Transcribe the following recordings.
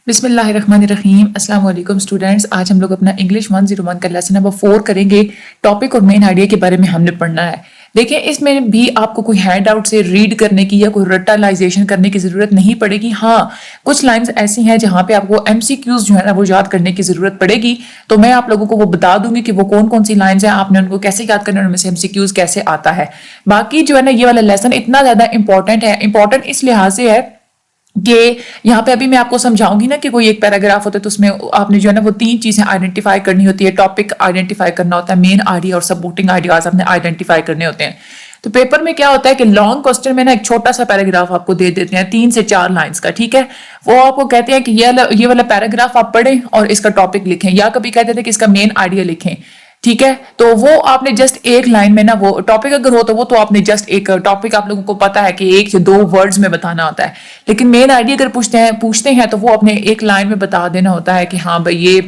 بسم اللہ الرحمن الرحیم. السلام علیکم اسٹوڈینٹس. آج ہم لوگ اپنا انگلش 101 کا لیسن نمبر 4 کریں گے. ٹاپک اور مین آئیڈیا کے بارے میں ہم نے پڑھنا ہے. دیکھیں اس میں بھی آپ کو کوئی ہینڈ آؤٹ سے ریڈ کرنے کی یا کوئی رٹالائزیشن کرنے کی ضرورت نہیں پڑے گی. ہاں کچھ لائنز ایسی ہیں جہاں پہ آپ کو ایم سی کیوز جو ہے نا وہ یاد کرنے کی ضرورت پڑے گی. تو میں آپ لوگوں کو وہ بتا دوں گی کہ وہ کون کون سی لائنز ہیں, آپ نے ان کو کیسے یاد کرنا ہے, ان میں سے ایم سی کیوز کیسے آتا ہے. باقی جو ہے نا یہ والا لیسن اتنا زیادہ امپورٹنٹ ہے. امپورٹنٹ اس لحاظ سے ہے کہ یہاں پہ ابھی میں آپ کو سمجھاؤں گی نا کہ کوئی ایک پیراگراف ہوتا ہے تو اس میں آپ نے جو ہے نا وہ 3 چیزیں آئیڈینٹیفائی کرنی ہوتی ہے. ٹاپک آئیڈینٹیفائی کرنا ہوتا ہے, مین آئیڈیا اور سپورٹنگ آئیڈیاز آپ نے آئیڈینٹیفائی کرنے ہوتے ہیں. تو پیپر میں کیا ہوتا ہے کہ لانگ کوسچن میں نا ایک چھوٹا سا پیراگراف آپ کو دے دیتے ہیں 3 سے 4 لائنز کا, ٹھیک ہے. وہ آپ کو کہتے ہیں کہ یہ والا پیراگراف آپ پڑھیں اور اس کا ٹاپک لکھیں, یا کبھی کہتے تھے کہ اس کا مین آئیڈیا لکھیں, ٹھیک ہے. تو وہ آپ نے جسٹ ایک لائن میں نا وہ ٹاپک اگر ہو تو وہ تو آپ نے جسٹ ایک ٹاپک آپ لوگوں کو پتا ہے کہ 1 سے 2 ورڈز میں بتانا ہوتا ہے. لیکن مین آئیڈیا اگر پوچھتے ہیں تو وہ اپنے ایک لائن میں بتا دینا ہوتا ہے کہ ہاں بھائی یہ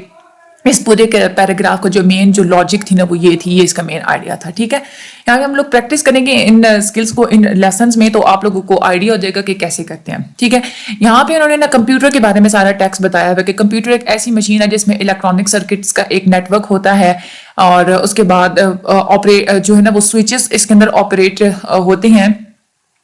اس پورے پیراگراف کا جو مین جو لاجک تھی نا وہ یہ تھی, یہ اس کا مین آئیڈیا تھا, ٹھیک ہے. یہاں پہ ہم لوگ پریکٹس کریں گے ان اسکلس کو ان لیسنز میں, تو آپ لوگوں کو آئیڈیا ہو جائے گا کہ کیسے کرتے ہیں, ٹھیک ہے. یہاں پہ انہوں نے نا کمپیوٹر کے بارے میں سارا ٹیکسٹ بتایا ہوا کہ کمپیوٹر ایک ایسی مشین ہے جس میں الیکٹرانک سرکٹس کا ایک نیٹ ورک ہوتا ہے, اور اس کے بعد جو ہے نا وہ سوئچز اس کے اندر آپریٹ ہوتے ہیں,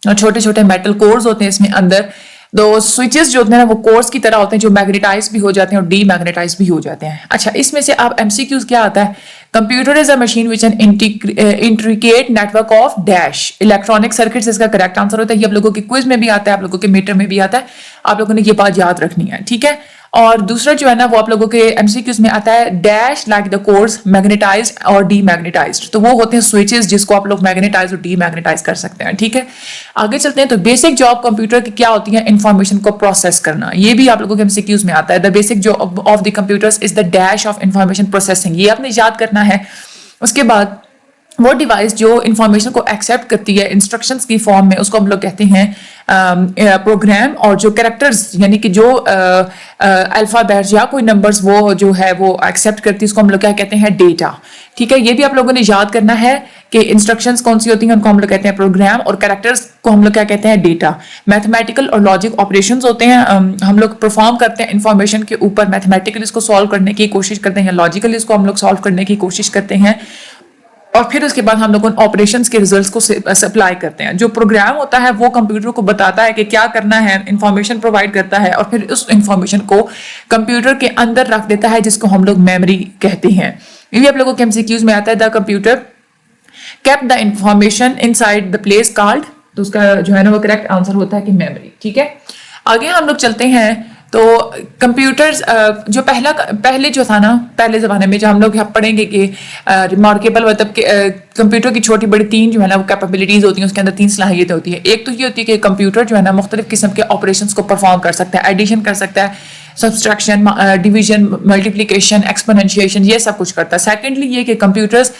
چھوٹے چھوٹے میٹل کورز ہوتے ہیں اس میں اندر. دو سوئچز جو ہوتے ہیں نا وہ کورس کی طرح ہوتے ہیں جو میگنیٹائز بھی ہو جاتے ہیں اور ڈی میگنیٹائز بھی ہو جاتے ہیں. اچھا اس میں سے آپ ایم سی کیوز کیا آتا ہے, computer is a machine which an intricate network of dash electronic circuits, اس کا کریکٹ آنسر ہوتا ہے. یہ آپ لوگوں کے کوئز میں بھی آتا ہے, آپ لوگوں کے میٹر میں بھی آتا ہے, آپ لوگوں نے یہ بات یاد رکھنی ہے, ٹھیک ہے. اور دوسرا جو ہے نا وہ آپ لوگوں کے ایم سی کیوز میں آتا ہے dash like the course magnetised اور ڈی میگنیٹائزڈ, تو وہ ہوتے ہیں سوئچز جس کو آپ لوگ میگنیٹائز اور ڈی میگنیٹائز کر سکتے ہیں, ٹھیک ہے. آگے چلتے ہیں. تو بیسک جاب کمپیوٹر کی کیا ہوتی ہے, انفارمیشن کو پروسیس کرنا, یہ بھی آپ لوگوں کے ایم سی کیوز میں آتا ہے. The basic job of the computers is the dash of information processing, یہ آپ نے یاد کرنا ہے. اس کے بعد وہ ڈیوائس جو انفارمیشن کو ایکسیپٹ کرتی ہے انسٹرکشنز کی فارم میں, اس کو ہم لوگ کہتے ہیں پروگرام. اور جو کریکٹرز یعنی کہ جو الفابیٹس یا کوئی نمبرز وہ جو ہے وہ ایکسیپٹ کرتی ہے, اس کو ہم لوگ کیا کہتے ہیں, ڈیٹا, ٹھیک ہے. یہ بھی آپ لوگوں نے یاد کرنا ہے کہ انسٹرکشنز کون سی ہوتی ہیں, ان کو ہم لوگ کہتے ہیں پروگرام, اور کریکٹرز کو ہم لوگ کیا کہتے ہیں, ڈیٹا. میتھمیٹیکل اور لاجک آپریشنز ہوتے ہیں, ہم لوگ پرفارم کرتے ہیں انفارمیشن کے اوپر, میتھمیٹیکلی اس کو سالو کرنے کی کوشش کرتے ہیں, یا لاجیکلی اس کو ہم لوگ سالو کرنے کی کوشش کرتے ہیں, اور پھر اس کے بعد ہم لوگ ان آپریشنز کے ریزلٹس کو سپلائی کرتے ہیں. جو پروگرام ہوتا ہے وہ کمپیوٹر کو بتاتا ہے کہ کیا کرنا ہے, انفارمیشن پرووائڈ کرتا ہے, اور پھر اس انفارمیشن کو کمپیوٹر کے اندر رکھ دیتا ہے جس کو ہم لوگ میموری کہتے ہیں. یہ بھی آپ لوگوں کے ایم سی کیوز میں آتا ہے. The computer kept the information inside the place called, تو اس کا جو ہے نا وہ کریکٹ آنسر ہوتا ہے کہ میموری, ٹھیک ہے. آگے ہم لوگ چلتے ہیں. تو کمپیوٹرز جو پہلے جو تھا نا, پہلے زمانے میں جو ہم لوگ پڑھیں گے کہ ریمارکیبل, مطلب کہ کمپیوٹر کی چھوٹی بڑی 3 جو ہے نا وہ کیپیبلٹیز ہوتی ہیں, اس کے اندر 3 صلاحیتیں ہوتی ہیں. ایک تو یہ ہوتی ہے کہ کمپیوٹر جو ہے نا مختلف قسم کے آپریشنس کو پرفارم کر سکتا ہے, ایڈیشن کر سکتا ہے, سبسٹریکشن, ڈویژن, ملٹیپلیکیشن, ایکسپوننشیشن, یہ سب کچھ کرتا ہے. سیکنڈلی یہ کہ کمپیوٹرز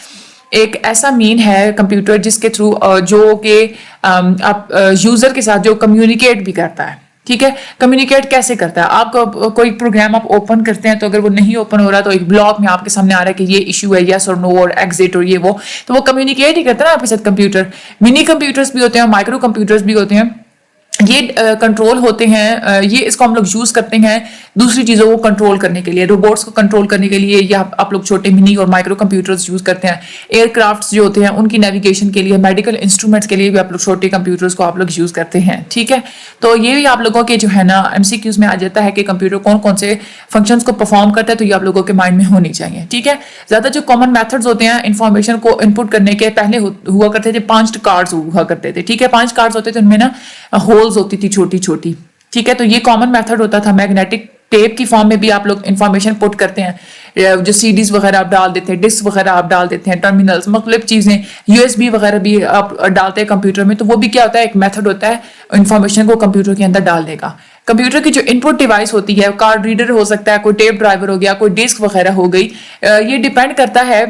ایک ایسا مین ہے کمپیوٹر جس کے تھرو جو کہ یوزر کے ساتھ جو کمیونیکیٹ بھی کرتا ہے, ٹھیک ہے. کمیونیکیٹ کیسے کرتا ہے, آپ کوئی پروگرام آپ اوپن کرتے ہیں تو اگر وہ نہیں اوپن ہو رہا تو ایک بلاک میں آپ کے سامنے آ رہا ہے کہ یہ ایشو ہے, یس اور نو اور ایگزٹ اور یہ وہ, تو وہ کمیونیکیٹ ہی کرتا ہے نا آپ کے ساتھ کمپیوٹر. منی کمپیوٹرز بھی ہوتے ہیں, مائکرو کمپیوٹرز بھی ہوتے ہیں, یہ کنٹرول ہوتے ہیں. یہ اس کو ہم لوگ یوز کرتے ہیں دوسری چیزوں کو کنٹرول کرنے کے لیے, روبوٹس کو کنٹرول کرنے کے لیے, یا آپ لوگ چھوٹے منی اور مائکرو کمپیوٹرز یوز کرتے ہیں. ایئر کرافٹس جو ہوتے ہیں ان کی نیویگیشن کے لیے, میڈیکل انسٹرومنٹس کے لیے بھی آپ لوگ چھوٹے کمپیوٹرز کو آپ لوگ یوز کرتے ہیں, ٹھیک ہے. تو یہ بھی آپ لوگوں کے جو ہے نا ایم سی کیوز میں آ جاتا ہے کہ کمپیوٹر کون کون سے فنکشنز کو پرفارم کرتا ہے, تو یہ آپ لوگوں کے مائنڈ میں ہونی چاہیے, ٹھیک ہے. زیادہ جو کامن میتھڈز ہوتے ہیں انفارمیشن کو ان پٹ کرنے کے, پہلے ہوا کرتے تھے 5 کارڈز ہوا کرتے تھے, ٹھیک ہے. 5 کارڈز ہوتے تھے, ان میں نا ہولز ہوتی تھی چھوٹی چھوٹی, ٹھیک ہے. تو یہ کامن میتھڈ ہوتا تھا. میگنیٹک ٹیپ کی فارم میں بھی آپ لوگ انفارمیشن پٹ کرتے ہیں, جو سی ڈیز وغیرہ آپ ڈال دیتے ہیں, ڈسک وغیرہ آپ ڈال دیتے ہیں, ٹرمینلز, مختلف چیزیں, یو ایس بی وغیرہ بھی آپ ڈالتے ہیں کمپیوٹر میں, تو وہ بھی کیا ہوتا ہے, ایک میتھڈ ہوتا ہے انفارمیشن کو کمپیوٹر کے اندر ڈالنے کا. کمپیوٹر کی جو ان پٹ ڈیوائس ہوتی ہے, کارڈ ریڈر ہو سکتا ہے, کوئی ٹیپ ڈرائیور ہو گیا, کوئی ڈسک وغیرہ ہو گئی, یہ ڈیپینڈ کرتا ہے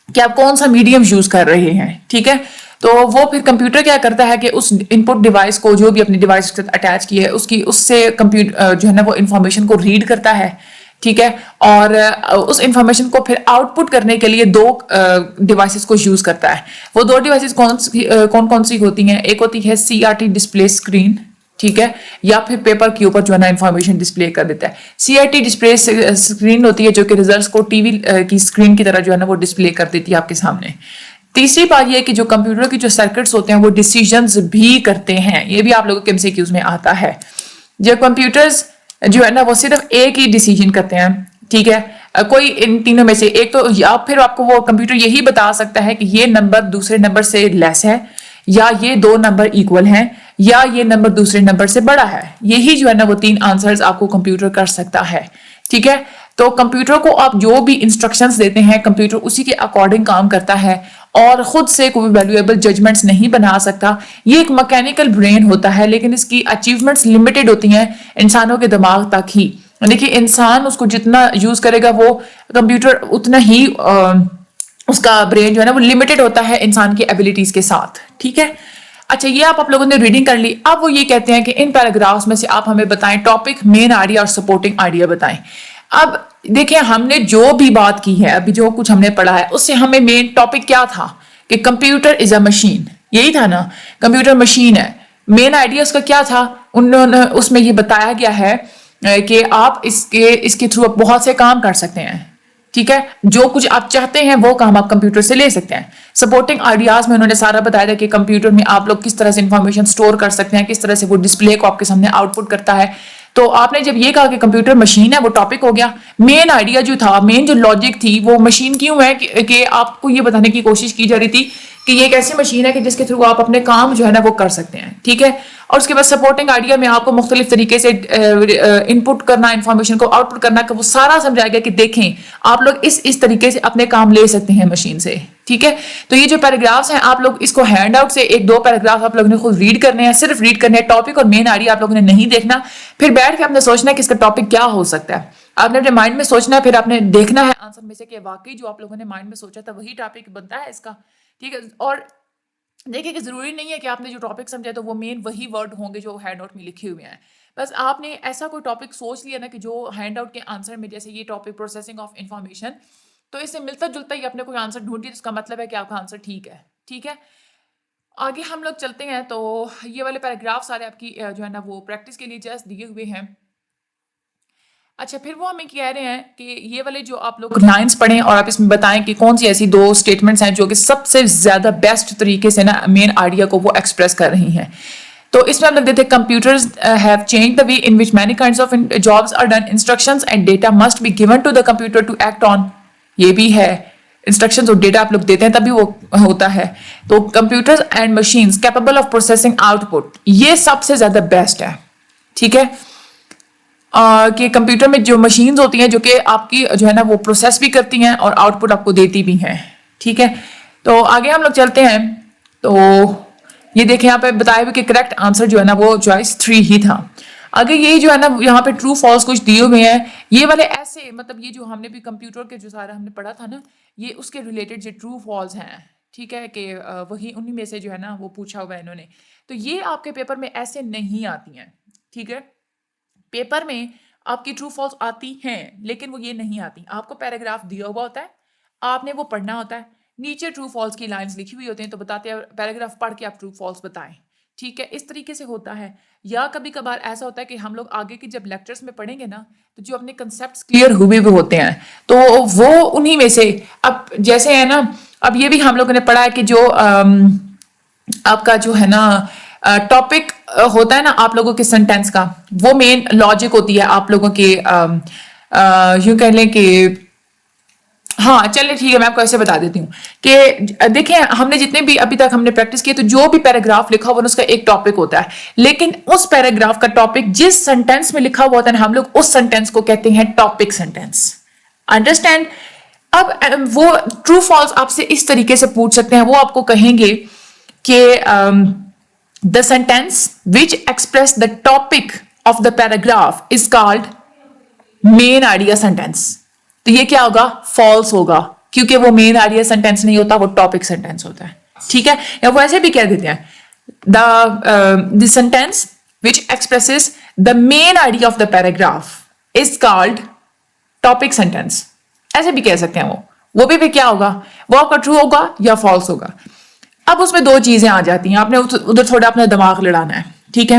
کہ آپ کون سا میڈیم یوز کر رہے ہیں, ٹھیک ہے. تو وہ پھر کمپیوٹر کیا کرتا ہے کہ اس ان پٹ ڈیوائس کو, جو بھی اپنی ڈیوائس کے ساتھ اٹیچ کی ہے, اس سے کمپیوٹر جو ہے نا وہ انفارمیشن کو ریڈ کرتا ہے, ٹھیک ہے. اور اس انفارمیشن کو پھر آؤٹ پٹ کرنے کے لیے 2 ڈیوائسز کو یوز کرتا ہے. وہ 2 ڈیوائسز کون کون سی ہوتی ہیں, ایک ہوتی ہے C R T display screen, ٹھیک ہے, یا پھر پیپر کے اوپر جو ہے نا انفارمیشن ڈسپلے کر دیتا ہے. CRT ڈسپلے اسکرین ہوتی ہے جو کہ ریزلٹس کو ٹی وی کی اسکرین کی طرح جو ہے نا وہ ڈسپلے کر دیتی ہے آپ کے سامنے. تیسری بات یہ ہے کہ جو کمپیوٹر کی جو سرکٹس ہوتے ہیں وہ ڈیسیجنز بھی کرتے ہیں. یہ بھی آپ لوگوں کے MCQs میں آتا ہے. جب کمپیوٹرز جو ہے نا وہ صرف ایک ہی ڈیسیجن کرتے ہیں, ٹھیک ہے, کوئی ان تینوں میں سے ایک, تو یا پھر آپ کو وہ کمپیوٹر یہی بتا سکتا ہے کہ یہ نمبر دوسرے نمبر سے لیس ہے, یا یہ دو نمبر ایکول ہیں, یا یہ نمبر دوسرے نمبر سے بڑا ہے. یہی جو ہے نا وہ 3 آنسرز آپ کو کمپیوٹر کر سکتا ہے. ٹھیک ہے, تو کمپیوٹر کو آپ جو بھی انسٹرکشنز دیتے ہیں کمپیوٹر اسی کے اکارڈنگ کام کرتا ہے اور خود سے کوئی ویلیویبل ججمنٹس نہیں بنا سکتا. یہ ایک میکینیکل برین ہوتا ہے لیکن اس کی اچیومنٹس لمیٹڈ ہوتی ہیں انسانوں کے دماغ تک ہی. دیکھیے انسان اس کو جتنا یوز کرے گا وہ کمپیوٹر اتنا ہی اس کا برین جو ہے نا وہ لمیٹڈ ہوتا ہے انسان کی ایبلٹیز کے ساتھ. ٹھیک ہے, اچھا یہ آپ لوگوں نے ریڈنگ کر لی. اب وہ یہ کہتے ہیں کہ ان پیراگرافس میں سے آپ ہمیں بتائیں ٹاپک, مین آئیڈیا اور سپورٹنگ آئیڈیا بتائیں. اب دیکھیں ہم نے جو بھی بات کی ہے, ابھی جو کچھ ہم نے پڑھا ہے اس سے ہمیں مین ٹاپک کیا تھا کہ کمپیوٹر از اے مشین, یہی تھا نا, کمپیوٹر مشین ہے. مین آئیڈیا اس کا کیا تھا, انہوں نے اس میں یہ بتایا گیا ہے کہ آپ اس کے تھرو بہت سے کام کر سکتے ہیں. ٹھیک ہے, جو کچھ آپ چاہتے ہیں وہ کام آپ کمپیوٹر سے لے سکتے ہیں. سپورٹنگ آئیڈیاز میں انہوں نے سارا بتایا تھا کہ کمپیوٹر میں آپ لوگ کس طرح سے انفارمیشن سٹور کر سکتے ہیں, کس طرح سے وہ ڈسپلے کو آپ کے سامنے آؤٹ پٹ کرتا ہے. تو آپ نے جب یہ کہا کہ کمپیوٹر مشین ہے وہ ٹاپک ہو گیا. مین آئیڈیا جو تھا, مین جو لاجک تھی, وہ مشین کیوں ہے کہ آپ کو یہ بتانے کی کوشش کی جا رہی تھی کہ یہ ایک ایسی مشین ہے کہ جس کے تھرو آپ اپنے کام جو ہے نا وہ کر سکتے ہیں. ٹھیک ہے, اور اس کے بعد سپورٹنگ آئیڈیا میں آپ کو مختلف طریقے سے ان پٹ کرنا, انفارمیشن کو آؤٹ پٹ کرنا, کہ وہ سارا سمجھایا گیا کہ دیکھیں آپ لوگ اس طریقے سے اپنے کام لے سکتے ہیں مشین سے. ٹھیک ہے, تو یہ جو پیراگرافس ہیں آپ لوگ اس کو ہینڈ آؤٹ سے 1-2 پیراگراف آپ لوگوں نے خود ریڈ کرنے ہیں, صرف ریڈ کرنے ہیں. ٹاپک اور مین آئیڈیا آپ لوگوں نے نہیں دیکھنا. پھر بیٹھ کے آپ نے سوچنا ہے کہ اس کا ٹاپک کیا ہو سکتا ہے. آپ نے اپنے مائنڈ میں سوچنا ہے, پھر آپ نے دیکھنا ہے آنسر میں سے کہ واقعی جو آپ لوگوں نے مائنڈ میں سوچا تھا وہی ٹاپک بنتا ہے اس کا. ٹھیک ہے, اور دیکھیں کہ ضروری نہیں ہے کہ آپ نے جو ٹاپک سمجھا تو وہ مین وہی ورڈ ہوں گے جو ہینڈ آؤٹ میں لکھے ہوئے ہیں. بس آپ نے ایسا کوئی ٹاپک سوچ لیا نا کہ جو ہینڈ آؤٹ کے آنسر میں, جیسے یہ ٹاپک پروسیسنگ آف انفارمیشن, تو اس سے ملتا جلتا ہی آپ نے کوئی آنسر ڈھونڈ لیا, اس کا مطلب ہے کہ آپ کا آنسر ٹھیک ہے. ٹھیک ہے, آگے ہم لوگ چلتے ہیں. تو یہ والے پیراگراف سارے آپ کی جو ہے نا وہ پریکٹس کے لیے جسٹ دیے ہوئے ہیں. اچھا, پھر وہ ہمیں کہہ رہے ہیں کہ یہ والے جو آپ لوگ لائنس پڑھیں اور آپ اس میں بتائیں کہ کون سی ایسی 2 اسٹیٹمنٹس ہیں جو کہ سب سے زیادہ بیسٹ طریقے سے نا مین آئیڈیا کو وہ ایکسپریس کر رہی ہیں. تو اس میں ہم لوگ دیتے ہیں computers have change the way in which many kinds of jobs are done. Instructions and data must be given to the computer to act on. یہ بھی ہے, انسٹرکشنز اور ڈیٹا آپ لوگ دیتے ہیں تبھی وہ ہوتا ہے. تو computers and machines capable of processing out put, یہ سب سے زیادہ بیسٹ ہے. ٹھیک ہے, کہ کمپیوٹر میں جو مشینز ہوتی ہیں جو کہ آپ کی جو ہے نا وہ پروسیس بھی کرتی ہیں اور آؤٹ پٹ آپ کو دیتی بھی ہیں. ٹھیک ہے, تو آگے ہم لوگ چلتے ہیں. تو یہ دیکھیں یہاں پہ بتایا ہوئے کہ کریکٹ آنسر جو ہے نا وہ چوائس 3 ہی تھا. آگے یہ جو ہے نا یہاں پہ ٹرو فالس کچھ دیے ہوئے ہیں. یہ والے ایسے مطلب یہ جو ہم نے بھی کمپیوٹر کے جو سارا ہم نے پڑھا تھا نا, یہ اس کے ریلیٹڈ جو ٹرو فالس ہیں. ٹھیک ہے, کہ وہی انہی میں سے جو ہے نا وہ پوچھا ہوا ہے انہوں نے. تو یہ آپ کے پیپر میں ایسے نہیں آتی ہیں. ٹھیک ہے, پیپر میں آپ کی ٹرو فالس آتی ہیں لیکن وہ یہ نہیں آتی. آپ کو پیراگراف دیا ہوا ہوتا ہے, آپ نے وہ پڑھنا ہوتا ہے, نیچے ٹرو فالس کی لائنز لکھی ہوئی ہوتی ہیں, تو بتاتے ہیں پیراگراف پڑھ کے آپ ٹرو فالس بتائیں. ٹھیک ہے, اس طریقے سے ہوتا ہے. یا کبھی کبھار ایسا ہوتا ہے کہ ہم لوگ آگے کی جب لیکچرز میں پڑھیں گے نا, تو جو اپنے کنسیپٹس کلیئر ہوئے بھی ہوتے ہیں تو وہ انہی میں سے, اب جیسے ہے نا, اب یہ بھی ہم لوگوں نے پڑھا ہے کہ جو آپ کا جو ہے نا ٹاپک ہوتا ہے نا آپ لوگوں کے سینٹینس کا, وہ مین لاجک ہوتی ہے آپ لوگوں کے یوں کہہ لیں کہ ہاں چلے ٹھیک ہے, میں آپ کو ایسے بتا دیتی ہوں کہ دیکھیں ہم نے جتنے بھی ابھی تک ہم نے پریکٹس کی تو جو بھی پیراگراف لکھا ہوا اس کا ایک ٹاپک ہوتا ہے, لیکن اس پیراگراف کا ٹاپک جس سینٹینس میں لکھا ہوا ہوتا ہے ہم لوگ اس سینٹینس کو کہتے ہیں ٹاپک سینٹینس. انڈرسٹینڈ. اب وہ ٹرو فالس آپ سے اس طریقے سے پوچھ سکتے ہیں, وہ آپ کو کہیں گے کہ the sentence which express the topic of the paragraph is called main idea sentence. تو یہ کیا ہوگا, false ہوگا, کیونکہ وہ main idea sentence نہیں ہوتا, وہ topic sentence ہوتا ہے. ٹھیک ہے, یا وہ ایسے بھی کہہ دیتے ہیں the sentence which expresses the main idea of the paragraph is called topic sentence. ایسے بھی کہہ سکتے ہیں. وہ بھی کیا ہوگا, وہ آپ کا true ہوگا یا false ہوگا. اب اس میں 2 چیزیں آ جاتی ہیں, آپ نے ادھر تھوڑا اپنا دماغ لڑانا ہے. ٹھیک ہے,